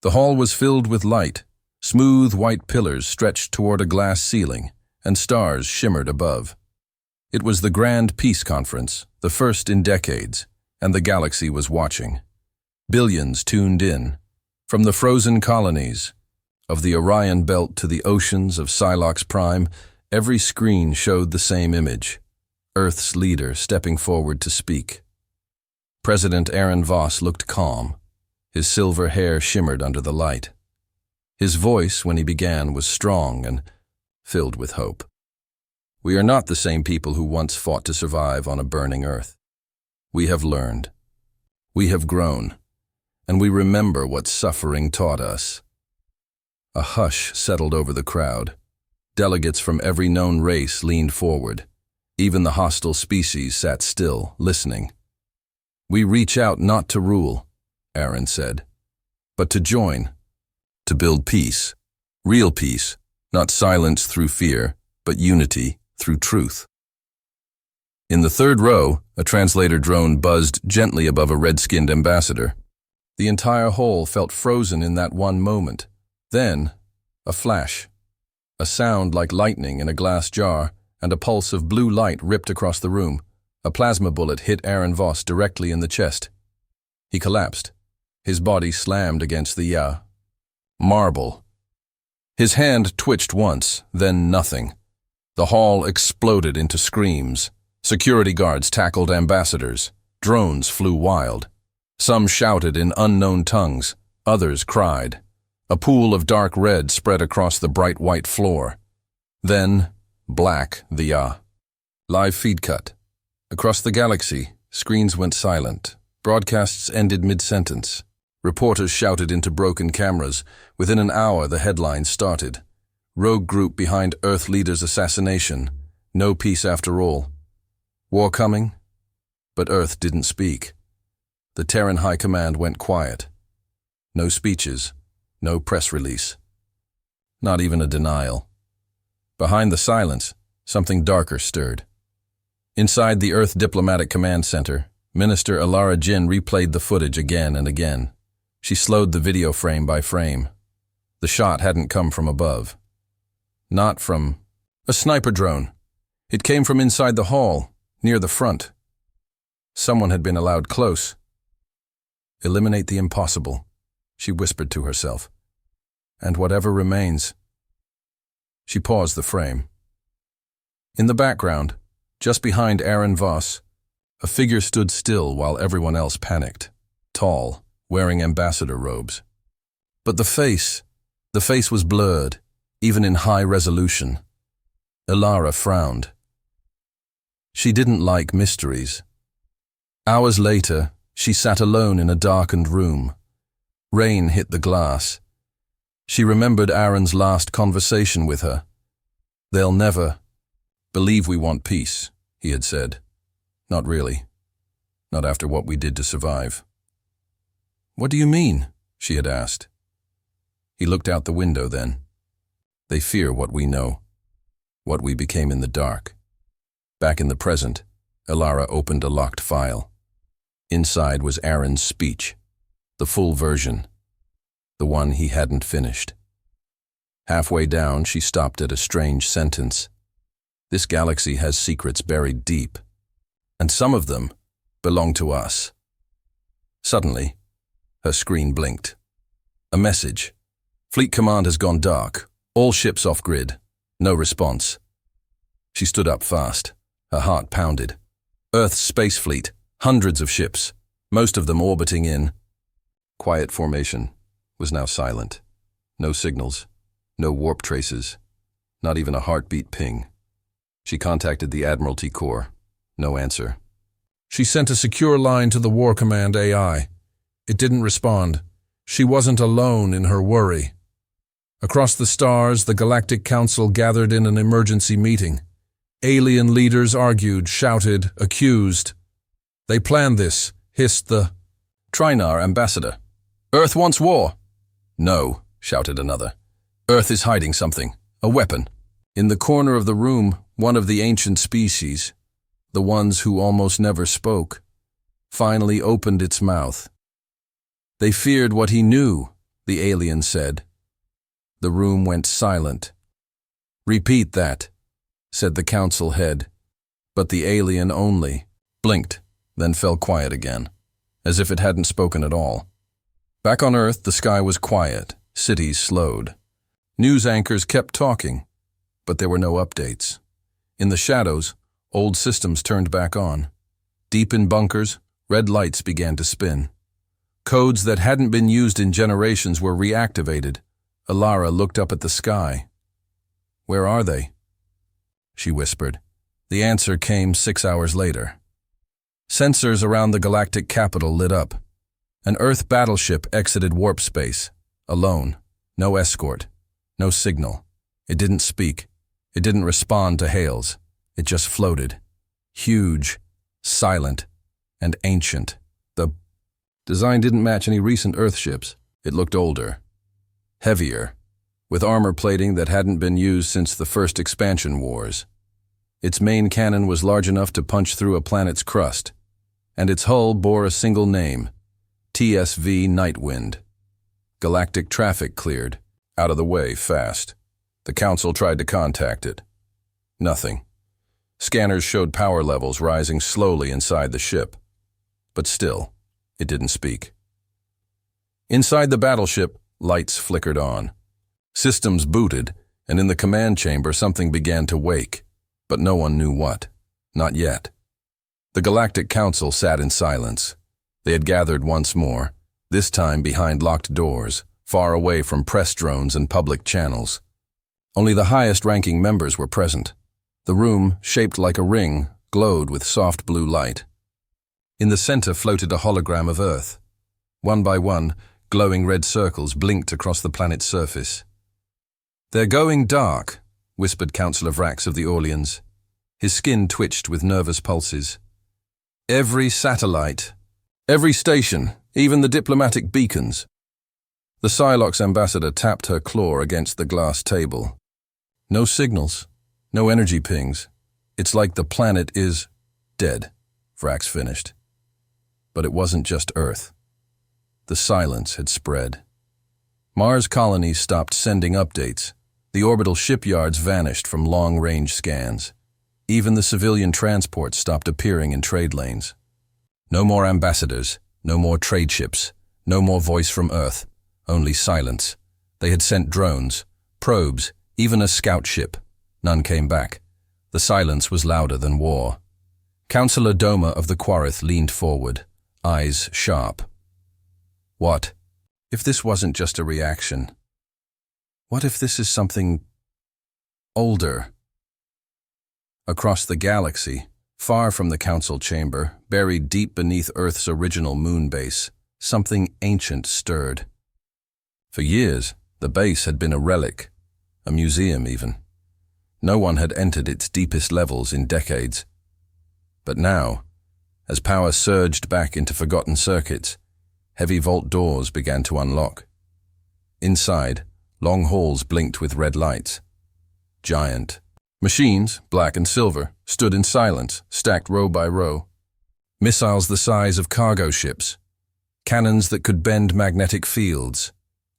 The hall was filled with light. Smooth white pillars stretched toward a glass ceiling, and stars shimmered above. It was the Grand Peace Conference, the first in decades, and the galaxy was watching. Billions tuned in, from the frozen colonies of the Orion Belt to the oceans of Silox Prime. Every screen showed the same image: Earth's leader stepping forward to speak. President Aaron Voss looked calm. His silver hair shimmered under the light. His voice, when he began, was strong and filled with hope. We are not the same people who once fought to survive on a burning Earth. We have learned. We have grown. And we remember what suffering taught us. A hush settled over the crowd. Delegates from every known race leaned forward. Even the hostile species sat still, listening. We reach out not to rule, Aaron said, but to join, to build peace. Real peace, not silence through fear, but unity through truth. In the third row, a translator drone buzzed gently above a red-skinned ambassador. The entire hall felt frozen in that one moment. Then, a flash. A sound like lightning in a glass jar, and a pulse of blue light ripped across the room. A plasma bullet hit Aaron Voss directly in the chest. He collapsed. His body slammed against the marble. His hand twitched once, then nothing. The hall exploded into screams. Security guards tackled ambassadors. Drones flew wild. Some shouted in unknown tongues. Others cried. A pool of dark red spread across the bright white floor. Then, black, the live feed cut. Across the galaxy, screens went silent. Broadcasts ended mid-sentence. Reporters shouted into broken cameras. Within an hour, the headlines started. Rogue group behind Earth leader's assassination. No peace after all. War coming? But Earth didn't speak. The Terran High Command went quiet. No speeches. No press release. Not even a denial. Behind the silence, something darker stirred. Inside the Earth Diplomatic Command Center, Minister Alara Jin replayed the footage again and again. She slowed the video frame by frame. The shot hadn't come from above. Not from a sniper drone. It came from inside the hall, near the front. Someone had been allowed close. Eliminate the impossible, she whispered to herself. And whatever remains. She paused the frame. In the background, just behind Aaron Voss, a figure stood still while everyone else panicked. Tall, wearing ambassador robes. But the face was blurred, even in high resolution. Alara frowned. She didn't like mysteries. Hours later, she sat alone in a darkened room. Rain hit the glass. She remembered Aaron's last conversation with her. They'll never believe we want peace, he had said. Not really. Not after what we did to survive. What do you mean? She had asked. He looked out the window then. They fear what we know, what we became in the dark. Back in the present, Alara opened a locked file. Inside was Aaron's speech, the full version, the one he hadn't finished. Halfway down, she stopped at a strange sentence. This galaxy has secrets buried deep, and some of them belong to us. Suddenly, her screen blinked. A message. Fleet command has gone dark. All ships off grid. No response. She stood up fast. Her heart pounded. Earth's space fleet. Hundreds of ships. Most of them orbiting in. Quiet formation was now silent. No signals. No warp traces. Not even a heartbeat ping. She contacted the Admiralty Corps. No answer. She sent a secure line to the War Command AI. It didn't respond. She wasn't alone in her worry. Across the stars, the Galactic Council gathered in an emergency meeting. Alien leaders argued, shouted, accused. They planned this, hissed the Trinar ambassador. Earth wants war. No, shouted another. Earth is hiding something, a weapon. In the corner of the room, one of the ancient species, the ones who almost never spoke, finally opened its mouth. They feared what he knew, the alien said. The room went silent. "Repeat that," said the council head, but the alien only blinked, then fell quiet again, as if it hadn't spoken at all. Back on Earth, the sky was quiet, cities slowed. News anchors kept talking, but there were no updates. In the shadows, old systems turned back on. Deep in bunkers, red lights began to spin. Codes that hadn't been used in generations were reactivated. Alara looked up at the sky. "Where are they?" she whispered. The answer came 6 hours later. Sensors around the galactic capital lit up. An Earth battleship exited warp space, alone, no escort, no signal. It didn't speak. It didn't respond to hails. It just floated. Huge, silent, and ancient. The design didn't match any recent Earth ships. It looked older, heavier, with armor plating that hadn't been used since the first expansion wars. Its main cannon was large enough to punch through a planet's crust, and its hull bore a single name, TSV Nightwind. Galactic traffic cleared, out of the way fast. The Council tried to contact it. Nothing. Scanners showed power levels rising slowly inside the ship. But still, it didn't speak. Inside the battleship, lights flickered on. Systems booted, and in the command chamber something began to wake, but no one knew what. Not yet. The Galactic Council sat in silence. They had gathered once more, this time behind locked doors, far away from press drones and public channels. Only the highest-ranking members were present. The room, shaped like a ring, glowed with soft blue light. In the center floated a hologram of Earth. One by one, glowing red circles blinked across the planet's surface. "They're going dark," whispered Councillor Vrax of the Orleans. His skin twitched with nervous pulses. "Every satellite, every station, even the diplomatic beacons." The Psylocke's ambassador tapped her claw against the glass table. "No signals, no energy pings. It's like the planet is dead," Vrax finished. But it wasn't just Earth. The silence had spread. Mars colonies stopped sending updates. The orbital shipyards vanished from long-range scans. Even the civilian transports stopped appearing in trade lanes. No more ambassadors, no more trade ships, no more voice from Earth, only silence. They had sent drones, probes, even a scout ship. None came back. The silence was louder than war. Councillor Doma of the Quarith leaned forward, eyes sharp. What if this wasn't just a reaction? What if this is something older? Across the galaxy, far from the council chamber, buried deep beneath Earth's original moon base, something ancient stirred. For years, the base had been a relic, a museum even. No one had entered its deepest levels in decades. But now, as power surged back into forgotten circuits, heavy vault doors began to unlock. Inside, long halls blinked with red lights. Giant machines, black and silver, stood in silence, stacked row by row. Missiles the size of cargo ships. Cannons that could bend magnetic fields.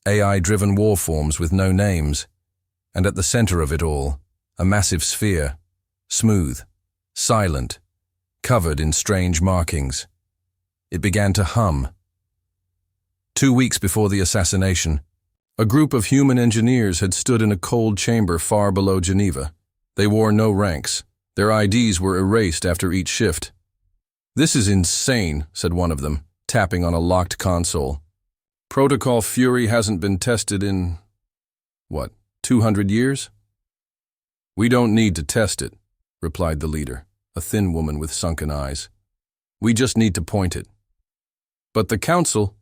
AI-driven warforms with no names. And at the center of it all, a massive sphere, smooth, silent, covered in strange markings. It began to hum. 2 weeks before the assassination, a group of human engineers had stood in a cold chamber far below Geneva. They wore no ranks. Their IDs were erased after each shift. "This is insane," said one of them, tapping on a locked console. "Protocol Fury hasn't been tested in, 200 years? "We don't need to test it," replied the leader, a thin woman with sunken eyes. "We just need to point it." "But the Council,"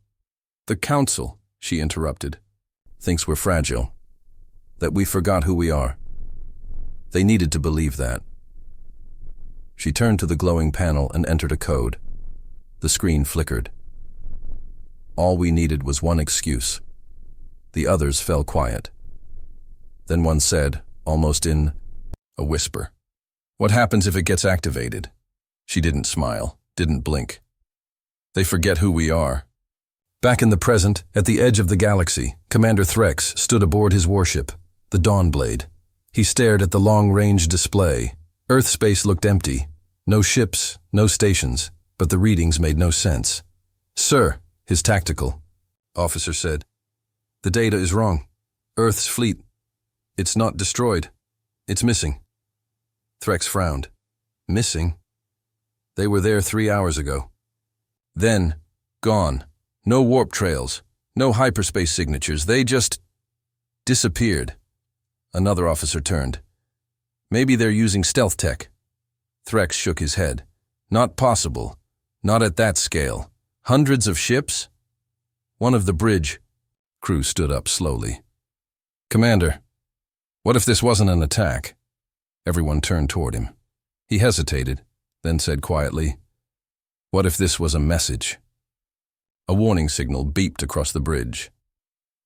she interrupted, "thinks we're fragile, that we forgot who we are." They needed to believe that. She turned to the glowing panel and entered a code. The screen flickered. All we needed was one excuse. The others fell quiet. Then one said, almost in a whisper, "What happens if it gets activated?" She didn't smile, didn't blink. "They forget who we are." Back in the present, at the edge of the galaxy, Commander Threx stood aboard his warship, the Dawnblade. He stared at the long-range display. Earth space looked empty. No ships, no stations, but the readings made no sense. "Sir," his tactical officer said, "the data is wrong. Earth's fleet, it's not destroyed. It's missing." Threx frowned. Missing? They were there 3 hours ago. Then, gone. No warp trails, no hyperspace signatures. They just disappeared. Another officer turned. "Maybe they're using stealth tech." Threx shook his head. "Not possible. Not at that scale. Hundreds of ships?" One of the bridge crew stood up slowly. "Commander, what if this wasn't an attack?" Everyone turned toward him. He hesitated, then said quietly, "What if this was a message?" A warning signal beeped across the bridge.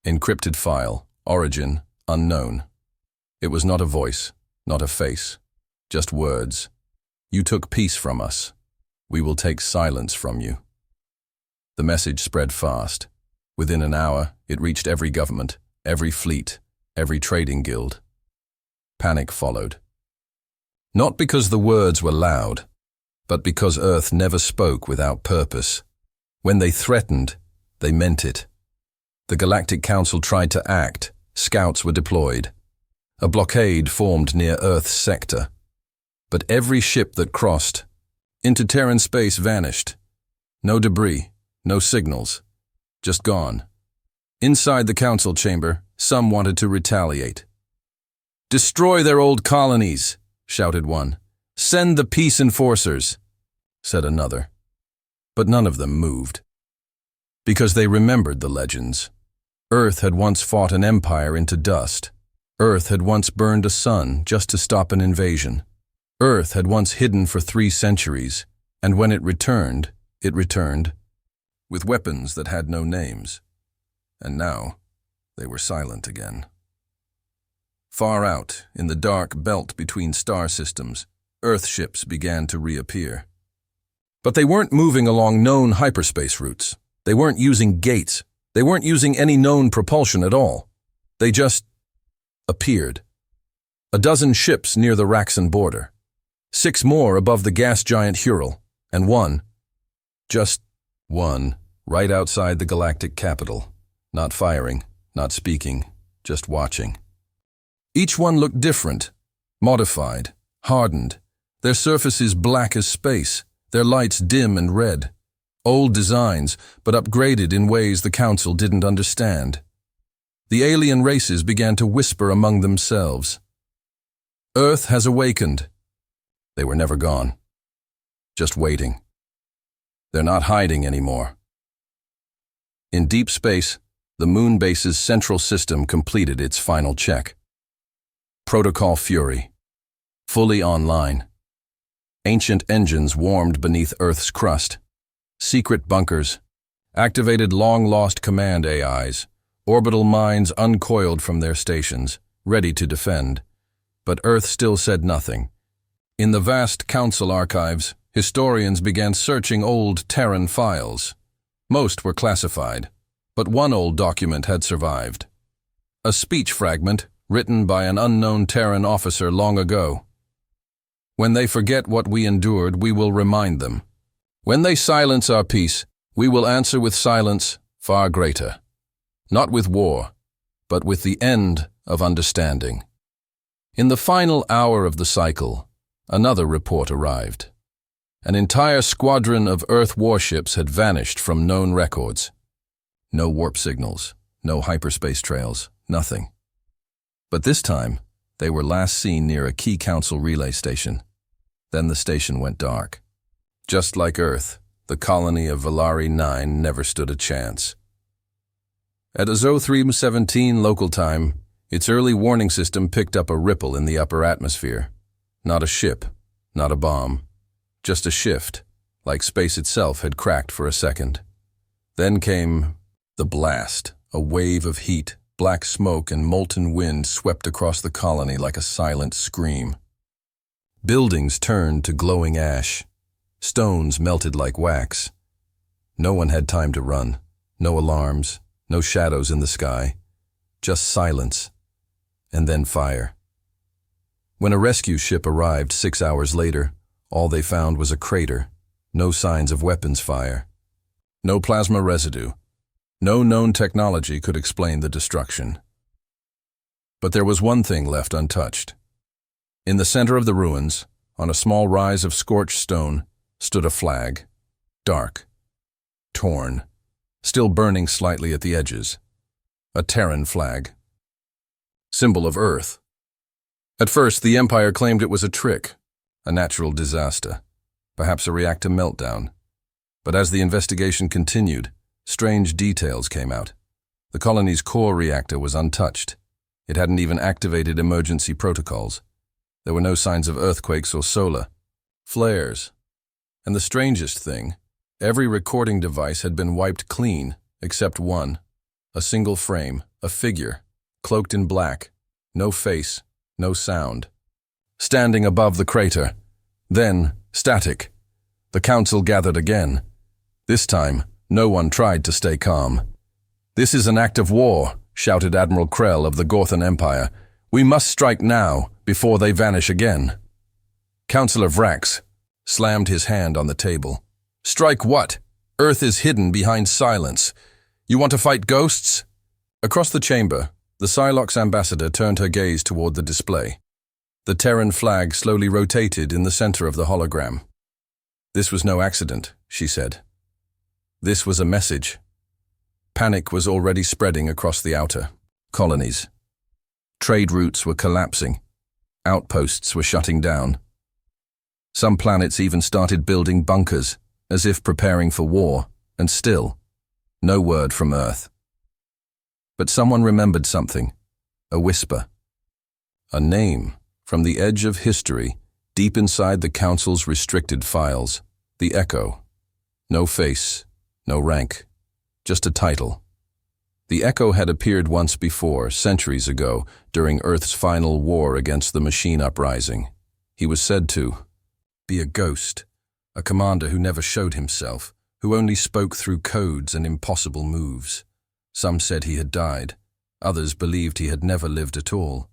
Encrypted file, origin, unknown. It was not a voice, not a face, just words. "You took peace from us. We will take silence from you." The message spread fast. Within an hour, it reached every government, every fleet, every trading guild. Panic followed. Not because the words were loud, but because Earth never spoke without purpose. When they threatened, they meant it. The Galactic Council tried to act. Scouts were deployed. A blockade formed near Earth's sector. But every ship that crossed into Terran space vanished. No debris, no signals, just gone. Inside the council chamber, some wanted to retaliate. "Destroy their old colonies," shouted one. "Send the peace enforcers," said another. But none of them moved. Because they remembered the legends. Earth had once fought an empire into dust. Earth had once burned a sun just to stop an invasion. Earth had once hidden for 3 centuries, and when it returned with weapons that had no names. And now, they were silent again. Far out, in the dark belt between star systems, Earth ships began to reappear. But they weren't moving along known hyperspace routes. They weren't using gates. They weren't using any known propulsion at all. They just appeared. A dozen ships near the Raxan border. 6 more above the gas giant Huril, and one, just one, right outside the galactic capital. Not firing, not speaking, just watching. Each one looked different, modified, hardened, their surfaces black as space, their lights dim and red. Old designs, but upgraded in ways the Council didn't understand. The alien races began to whisper among themselves. "Earth has awakened." They were never gone. Just waiting. They're not hiding anymore. In deep space, the moon base's central system completed its final check. Protocol Fury. Fully online. Ancient engines warmed beneath Earth's crust. Secret bunkers. Activated long-lost command AIs. Orbital minds uncoiled from their stations, ready to defend. But Earth still said nothing. In the vast Council archives, historians began searching old Terran files. Most were classified, but one old document had survived. A speech fragment written by an unknown Terran officer long ago. "When they forget what we endured, we will remind them. When they silence our peace, we will answer with silence far greater. Not with war, but with the end of understanding." In the final hour of the cycle, another report arrived. An entire squadron of Earth warships had vanished from known records. No warp signals, no hyperspace trails, nothing. But this time, they were last seen near a key Council relay station. Then the station went dark. Just like Earth, the colony of Valari 9 never stood a chance. At Azo-317 local time, its early warning system picked up a ripple in the upper atmosphere. Not a ship, not a bomb, just a shift, like space itself had cracked for a second. Then came the blast, a wave of heat, black smoke and molten wind swept across the colony like a silent scream. Buildings turned to glowing ash. Stones melted like wax. No one had time to run. No alarms, no shadows in the sky, just silence, and then fire. When a rescue ship arrived 6 hours later, all they found was a crater, no signs of weapons fire. No plasma residue. No known technology could explain the destruction. But there was one thing left untouched. In the center of the ruins, on a small rise of scorched stone, stood a flag, dark, torn, still burning slightly at the edges. A Terran flag. Symbol of Earth. At first, the Empire claimed it was a trick, a natural disaster, perhaps a reactor meltdown. But as the investigation continued, strange details came out. The colony's core reactor was untouched. It hadn't even activated emergency protocols. There were no signs of earthquakes or solar flares. And the strangest thing, every recording device had been wiped clean, except one. A single frame, a figure, cloaked in black, no face, no sound. Standing above the crater. Then, static. The council gathered again. This time, no one tried to stay calm. "This is an act of war," shouted Admiral Krell of the Gorthan Empire. "We must strike now, before they vanish again." Councillor Vrax slammed his hand on the table. "Strike what? Earth is hidden behind silence. You want to fight ghosts?" Across the chamber, the Psylocke's ambassador turned her gaze toward the display. The Terran flag slowly rotated in the center of the hologram. "This was no accident," she said. This was a message. Panic was already spreading across the outer colonies. Trade routes were collapsing. Outposts were shutting down. Some planets even started building bunkers, as if preparing for war, and still, no word from Earth. But someone remembered something, a whisper. A name, from the edge of history, deep inside the Council's restricted files, the Echo. No face, no rank, just a title. The Echo had appeared once before, centuries ago, during Earth's final war against the machine uprising. He was said to be a ghost, a commander who never showed himself, who only spoke through codes and impossible moves. Some said he had died, others believed he had never lived at all.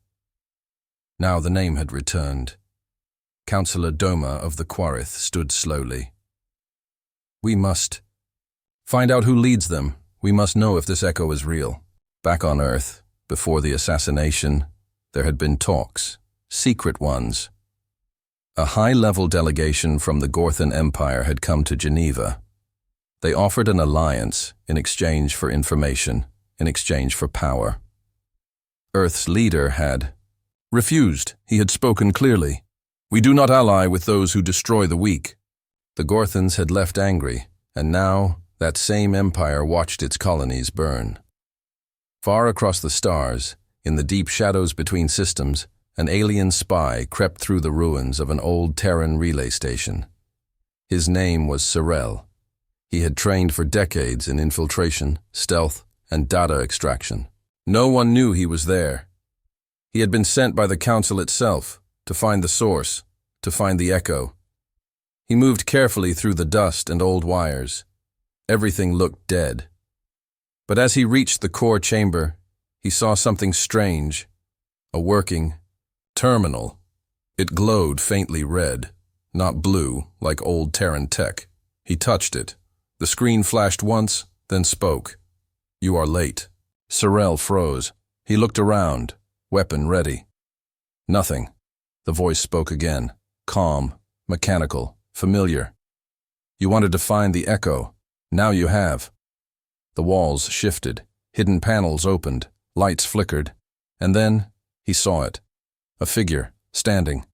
Now the name had returned. Councillor Doma of the Quarith stood slowly. "We must find out who leads them. We must know if this Echo is real." Back on Earth, before the assassination, there had been talks, secret ones. A high-level delegation from the Gorthan Empire had come to Geneva. They offered an alliance in exchange for information, in exchange for power. Earth's leader had refused. He had spoken clearly. "We do not ally with those who destroy the weak." The Gorthans had left angry, and now that same empire watched its colonies burn. Far across the stars, in the deep shadows between systems, an alien spy crept through the ruins of an old Terran relay station. His name was Sorel. He had trained for decades in infiltration, stealth, and data extraction. No one knew he was there. He had been sent by the Council itself to find the source, to find the Echo. He moved carefully through the dust and old wires. Everything looked dead. But as he reached the core chamber, he saw something strange, a working terminal. It glowed faintly red, not blue like old Terran tech. He touched it. The screen flashed once, then spoke. "You are late." Sorel froze. He looked around, weapon ready. Nothing. The voice spoke again, calm, mechanical, familiar. "You wanted to find the Echo. Now you have." The walls shifted, hidden panels opened, lights flickered, and then he saw it. A figure, standing.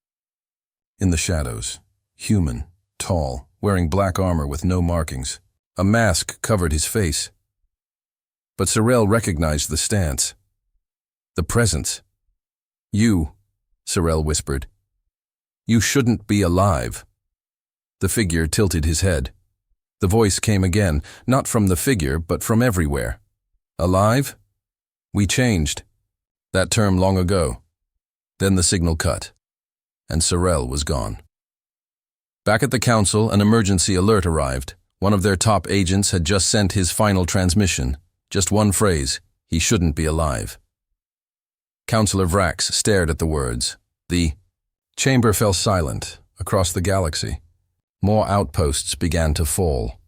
In the shadows, human, tall, wearing black armor with no markings. A mask covered his face. But Sorel recognized the stance. The presence. "You," Sorel whispered. "You shouldn't be alive." The figure tilted his head. The voice came again, not from the figure, but from everywhere. "Alive? We changed that term long ago." Then the signal cut, and Sorel was gone. Back at the Council, an emergency alert arrived. One of their top agents had just sent his final transmission. Just one phrase: he shouldn't be alive. Counselor Vrax stared at the words. The chamber fell silent across the galaxy. More outposts began to fall.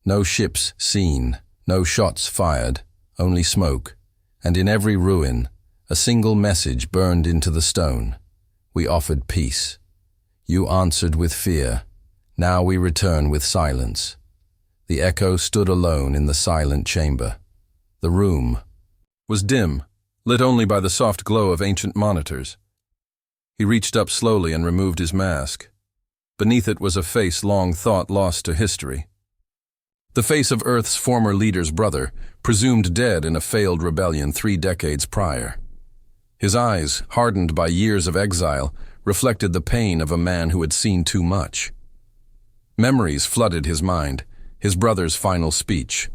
No ships seen, no shots fired, only smoke. And in every ruin, a single message burned into the stone. We offered peace. You answered with fear. Now we return with silence. The echo stood alone in the silent chamber. The room was dim, lit only by the soft glow of ancient monitors. He reached up slowly and removed his mask. Beneath it was a face long thought lost to history. The face of Earth's former leader's brother, presumed dead in a failed rebellion 3 decades prior. His eyes, hardened by years of exile, reflected the pain of a man who had seen too much. Memories flooded his mind, his brother's final speech.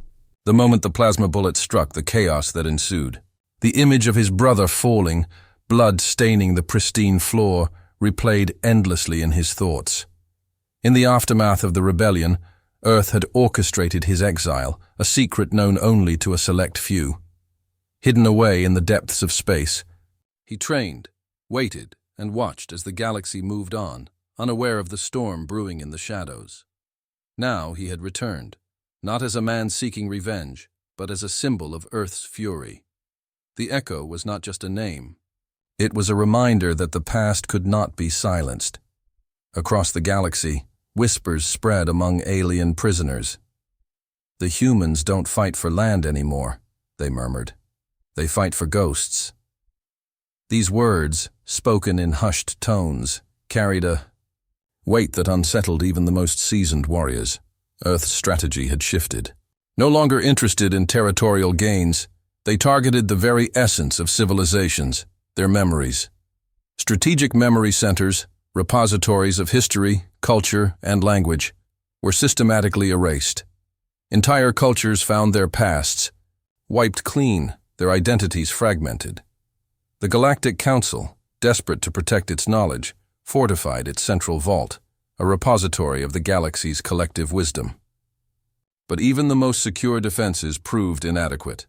The moment the plasma bullet struck, the chaos that ensued. The image of his brother falling, blood staining the pristine floor, replayed endlessly in his thoughts. In the aftermath of the rebellion, Earth had orchestrated his exile, a secret known only to a select few. Hidden away in the depths of space, he trained, waited, and watched as the galaxy moved on, unaware of the storm brewing in the shadows. Now he had returned, not as a man seeking revenge, but as a symbol of Earth's fury. The Echo was not just a name. It was a reminder that the past could not be silenced. Across the galaxy, whispers spread among alien prisoners. The humans don't fight for land anymore, they murmured. They fight for ghosts. These words, spoken in hushed tones, carried a weight that unsettled even the most seasoned warriors. Earth's strategy had shifted. No longer interested in territorial gains, they targeted the very essence of civilizations, their memories. Strategic memory centers, repositories of history, culture, and language, were systematically erased. Entire cultures found their pasts wiped clean, their identities fragmented. The Galactic Council, desperate to protect its knowledge, fortified its central vault, a repository of the galaxy's collective wisdom. But even the most secure defenses proved inadequate.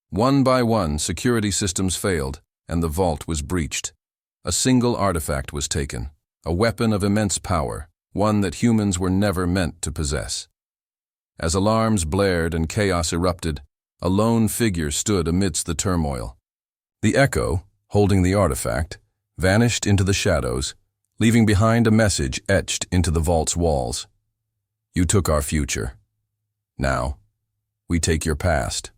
One by one, security systems failed, and the vault was breached. A single artifact was taken, a weapon of immense power, one that humans were never meant to possess. As alarms blared and chaos erupted, a lone figure stood amidst the turmoil. The Echo, holding the artifact, vanished into the shadows, leaving behind a message etched into the vault's walls. You took our future. Now, we take your past.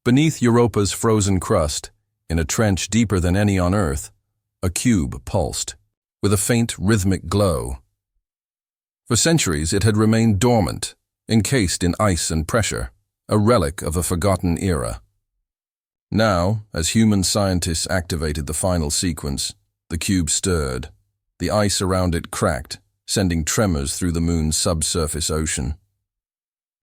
Beneath Europa's frozen crust, in a trench deeper than any on Earth, a cube pulsed, with a faint rhythmic glow. For centuries it had remained dormant, encased in ice and pressure, a relic of a forgotten era. Now, as human scientists activated the final sequence, the cube stirred. The ice around it cracked, sending tremors through the moon's subsurface ocean.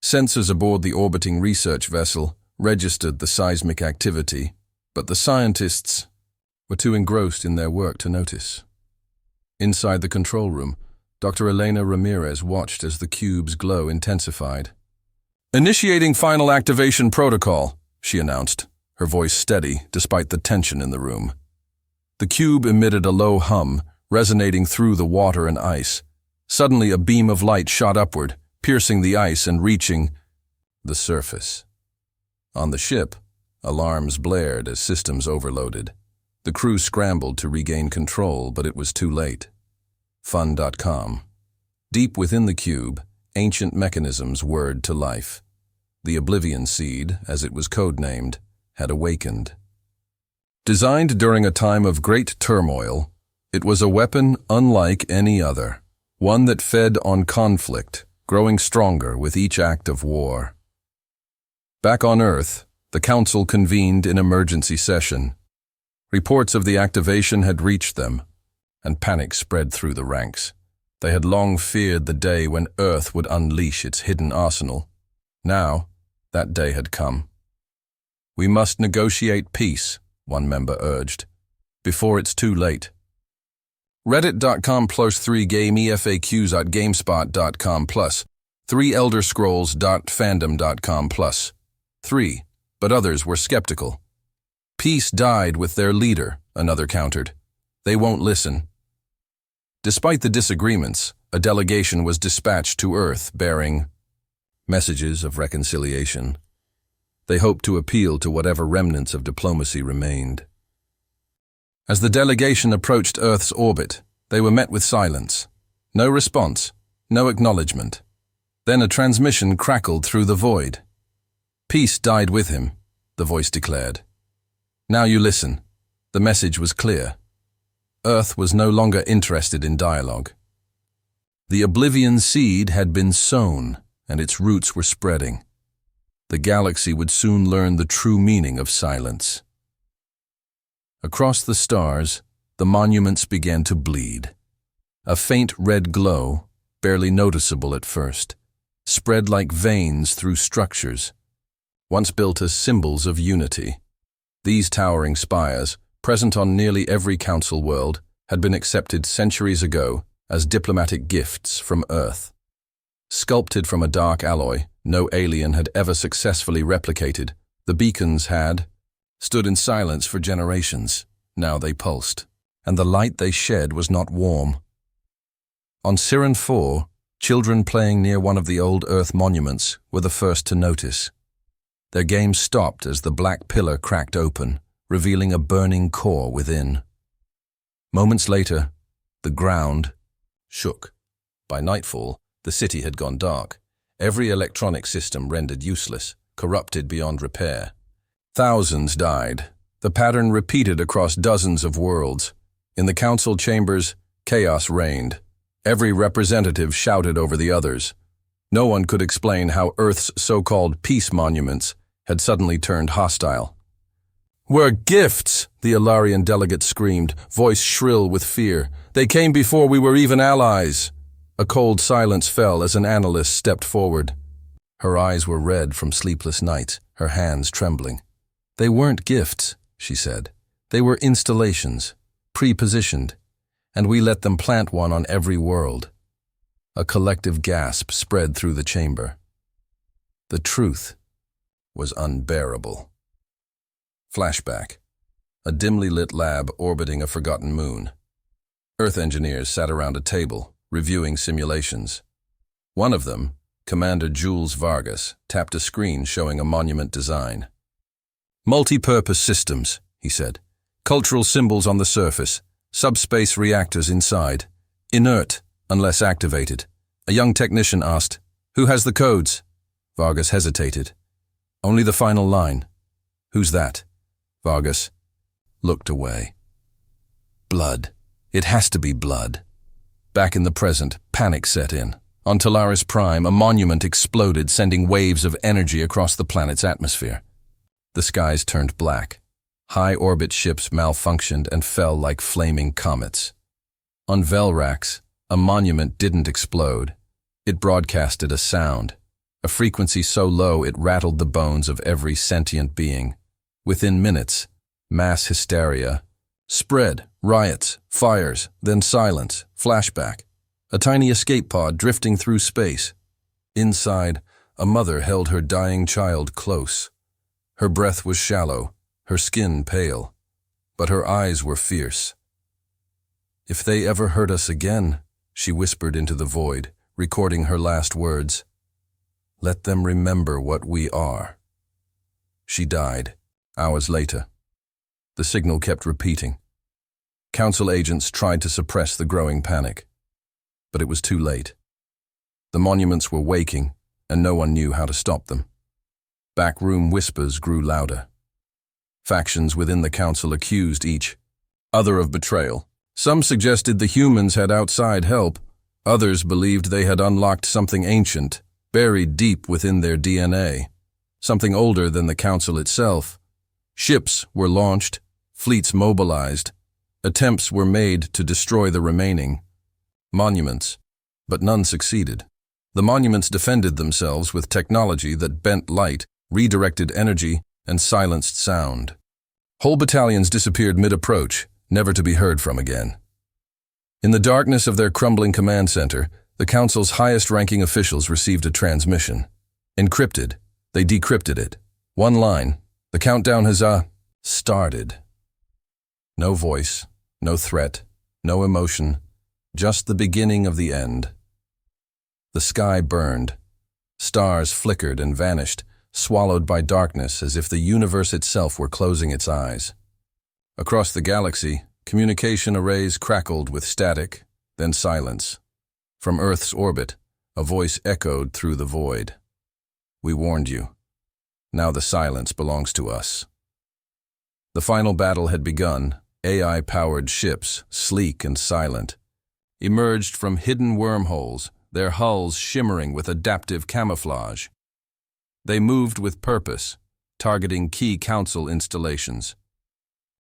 Sensors aboard the orbiting research vessel registered the seismic activity, but the scientists were too engrossed in their work to notice. Inside the control room, Dr. Elena Ramirez watched as the cube's glow intensified. "Initiating final activation protocol," she announced, her voice steady despite the tension in the room. The cube emitted a low hum, resonating through the water and ice. Suddenly a beam of light shot upward, piercing the ice and reaching the surface. On the ship, alarms blared as systems overloaded. The crew scrambled to regain control, but it was too late. Fun.com. Deep within the cube, ancient mechanisms whirred to life. The Oblivion Seed, as it was codenamed, had awakened. Designed during a time of great turmoil, it was a weapon unlike any other, one that fed on conflict, growing stronger with each act of war. Back on Earth, the Council convened in emergency session. Reports of the activation had reached them, and panic spread through the ranks. They had long feared the day when Earth would unleash its hidden arsenal. Now, that day had come. "We must negotiate peace," one member urged, "before it's too late." Reddit.com+3 game EFAQs at GameSpot.com+. 3elderscrolls.fandom.com plus. 3, but others were skeptical. Peace died with their leader, another countered. They won't listen. Despite the disagreements, a delegation was dispatched to Earth bearing messages of reconciliation. They hoped to appeal to whatever remnants of diplomacy remained. As the delegation approached Earth's orbit, they were met with silence. No response, no acknowledgement. Then a transmission crackled through the void. Peace died with him, the voice declared. Now you listen. The message was clear. Earth was no longer interested in dialogue. The Oblivion seed had been sown, and its roots were spreading. The galaxy would soon learn the true meaning of silence. Across the stars, the monuments began to bleed. A faint red glow, barely noticeable at first, spread like veins through structures, once built as symbols of unity. These towering spires, present on nearly every council world, had been accepted centuries ago as diplomatic gifts from Earth. Sculpted from a dark alloy no alien had ever successfully replicated, the beacons had stood in silence for generations. Now they pulsed, and the light they shed was not warm. On Siren 4, children playing near one of the old Earth monuments were the first to notice. Their game stopped as the black pillar cracked open, revealing a burning core within. Moments later, the ground shook. By nightfall, the city had gone dark. Every electronic system rendered useless, corrupted beyond repair. Thousands died. The pattern repeated across dozens of worlds. In the council chambers, chaos reigned. Every representative shouted over the others. No one could explain how Earth's so-called peace monuments had suddenly turned hostile. "We're gifts," the Ilarian delegate screamed, voice shrill with fear. "They came before we were even allies." A cold silence fell as an analyst stepped forward. Her eyes were red from sleepless nights, her hands trembling. "They weren't gifts," she said. "They were installations, pre-positioned, and we let them plant one on every world." A collective gasp spread through the chamber. The truth was unbearable. Flashback. A dimly lit lab orbiting a forgotten moon. Earth engineers sat around a table, reviewing simulations. One of them, Commander Jules Vargas, tapped a screen showing a monument design. "Multi-purpose systems," he said. "Cultural symbols on the surface, subspace reactors inside. Inert, unless activated." A young technician asked, "Who has the codes?" Vargas hesitated. "Only the final line." "Who's that?" Vargas looked away. "Blood. It has to be blood." Back in the present, panic set in. On Talaris Prime, a monument exploded, sending waves of energy across the planet's atmosphere. The skies turned black. High-orbit ships malfunctioned and fell like flaming comets. On Velrax, a monument didn't explode. It broadcasted a sound, a frequency so low it rattled the bones of every sentient being. Within minutes, mass hysteria spread, riots, fires, then silence, flashback. A tiny escape pod drifting through space. Inside, a mother held her dying child close. Her breath was shallow, her skin pale, but her eyes were fierce. "If they ever hurt us again," she whispered into the void, recording her last words, "let them remember what we are." She died, hours later. The signal kept repeating. Council agents tried to suppress the growing panic, but it was too late. The monuments were waking, and no one knew how to stop them. Backroom whispers grew louder. Factions within the council accused each other of betrayal. Some suggested the humans had outside help. Others believed they had unlocked something ancient, buried deep within their DNA, something older than the council itself. Ships were launched, fleets mobilized. Attempts were made to destroy the remaining monuments, but none succeeded. The monuments defended themselves with technology that bent light, redirected energy, and silenced sound. Whole battalions disappeared mid-approach, never to be heard from again. In the darkness of their crumbling command center, The Council's highest-ranking officials received a transmission. Encrypted, they decrypted it. One line, the countdown has started. No voice, no threat, no emotion, just the beginning of the end. The sky burned. Stars flickered and vanished, swallowed by darkness as if the universe itself were closing its eyes. Across the galaxy, communication arrays crackled with static, then silence. From Earth's orbit, a voice echoed through the void. We warned you. Now the silence belongs to us. The final battle had begun. AI-powered ships, sleek and silent, emerged from hidden wormholes, their hulls shimmering with adaptive camouflage. They moved with purpose, targeting key Council installations.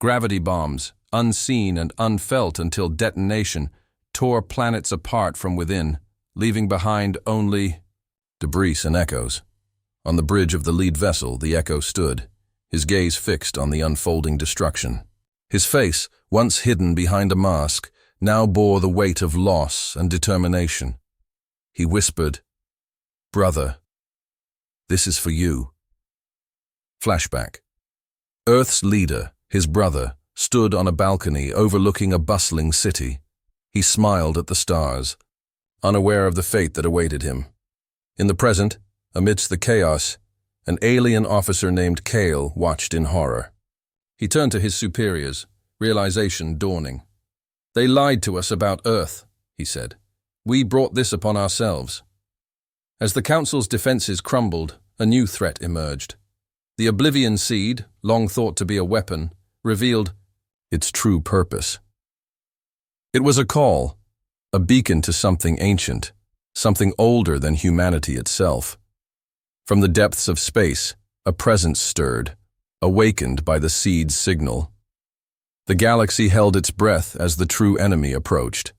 Gravity bombs, unseen and unfelt until detonation, tore planets apart from within, leaving behind only debris and echoes. On the bridge of the lead vessel, the Echo stood, his gaze fixed on the unfolding destruction. His face, once hidden behind a mask, now bore the weight of loss and determination. He whispered, "Brother, this is for you." Flashback. Earth's leader, his brother, stood on a balcony overlooking a bustling city. He smiled at the stars, unaware of the fate that awaited him. In the present, amidst the chaos, an alien officer named Kale watched in horror. He turned to his superiors, realization dawning. "They lied to us about Earth," he said. "We brought this upon ourselves." As the Council's defenses crumbled, a new threat emerged. The Oblivion Seed, long thought to be a weapon, revealed its true purpose. It was a call, a beacon to something ancient, something older than humanity itself. From the depths of space, a presence stirred, awakened by the seed's signal. The galaxy held its breath as the true enemy approached.